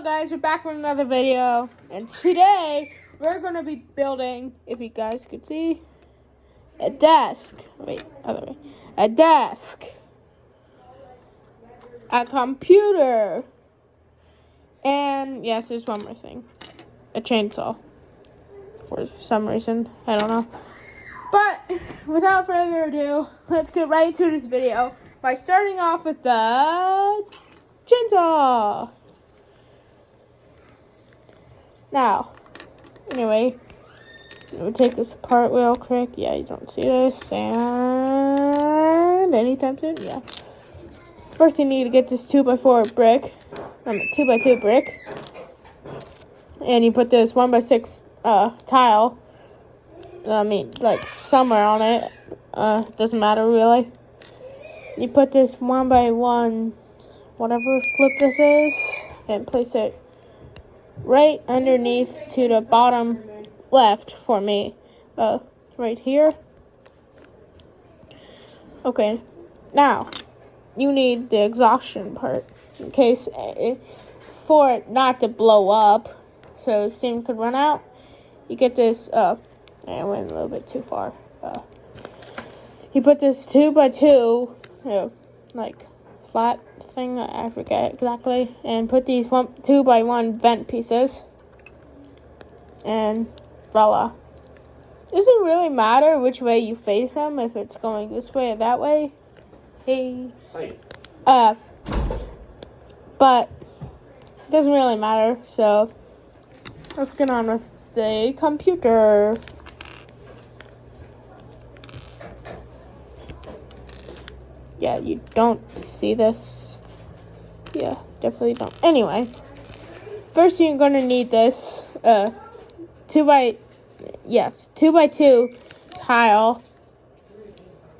guys, we're back with another video, and today we're going to be building, if you guys could see, a desk. Wait, other way. A desk. A computer. And yes, there's one more thing. A chainsaw. For some reason, I don't know. But without further ado, let's get right into this video by starting off with the chainsaw. Now, anyway, we'll take this apart real quick. Yeah, you don't see this. And anytime soon, yeah. First, you need to get this 2x4 brick. 2x2 brick. And you put this 1x6 tile. Like somewhere on it. Doesn't matter really. You put this 1x1, whatever flip this is, and place it right underneath to the bottom left for me. Right here. Okay. Now, you need the exhaustion part in case for it not to blow up, so steam could run out. You get this. I went a little bit too far. You put this 2x2, like flat thing. I forget exactly, and put these 2x1 vent pieces. And voila. Does it really matter which way you face them? If it's going this way or that way? Hey. But it doesn't really matter. So let's get on with the computer. Yeah, you don't see this. Yeah, definitely don't. Anyway, first you're gonna need this 2x2 tile,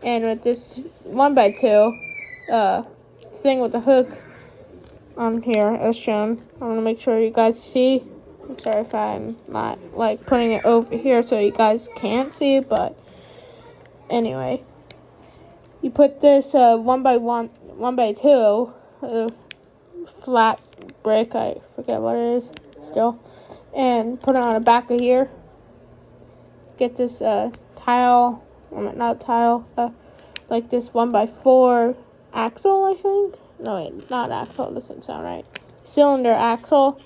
and with this 1x2 thing with the hook on here as shown. I want to make sure you guys see. I'm sorry if I'm not like putting it over here so you guys can't see, but anyway, you put this 1x2 flat brick, I forget what it is still, and put it on the back of here. Get this tile, not tile, like this 1x4 axle, I think. No, wait, not axle, doesn't sound right. Cylinder axle.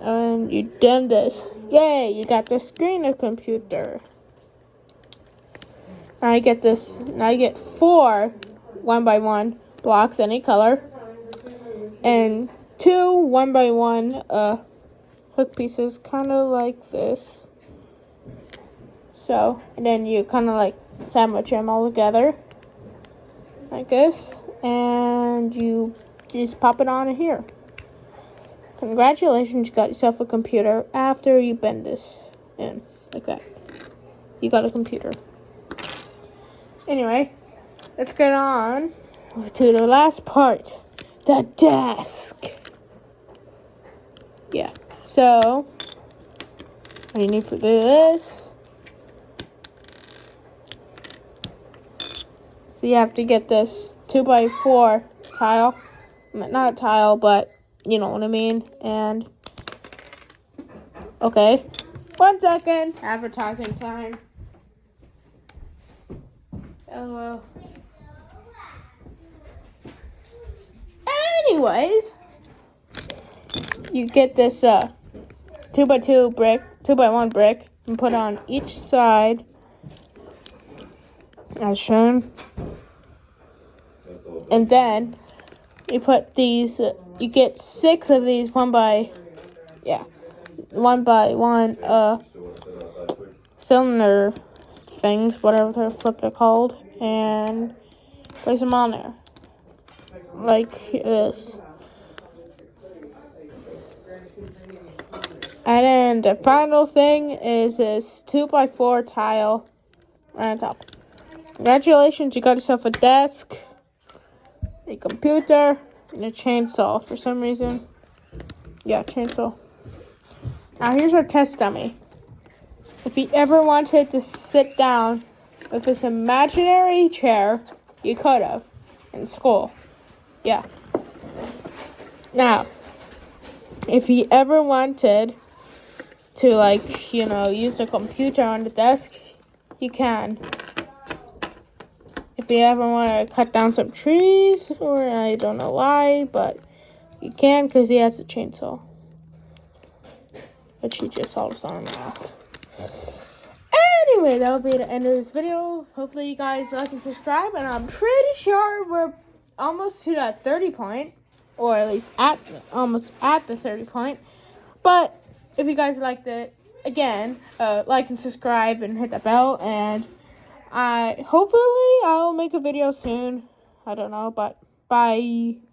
And you done this. Yay, you got the screen computer. Now you get 4 1x1 blocks, any color. And 2 1x1 hook pieces, kind of like this. So, and then you kind of like sandwich them all together, like this, and you just pop it on here. Congratulations, you got yourself a computer after you bend this in, like that. You got a computer. Anyway, let's get on to the last part, the desk. Yeah, so what do you need for this? So you have to get this 2x4 tile. Not tile, but you know what I mean. And, okay. 1 second. Advertising time. Hello. Anyways, you get this 2x2 brick, 2x1 brick, and put on each side as shown. And then you put these, you get 6 of these 1x1 cylinder things, whatever they're called, and place them on there like this. And then the final thing is this 2x4 tile right on top. Congratulations, you got yourself a desk, a computer, and a chainsaw for some reason. Yeah, chainsaw. Now here's our test dummy. If you ever wanted to sit down with this imaginary chair, you could have in school. Yeah. Now, if he ever wanted to, like, you know, use a computer on the desk, he can. If you ever want to cut down some trees, or I don't know why, but you can because he has a chainsaw. But he just saw his arm off. Anyway, that will be the end of this video. Hopefully you guys like and subscribe, and I'm pretty sure we're almost to that 30 point, or at least almost at the 30 point. But if you guys liked it, again, like and subscribe and hit the bell, and hopefully I'll make a video soon. I don't know, but bye.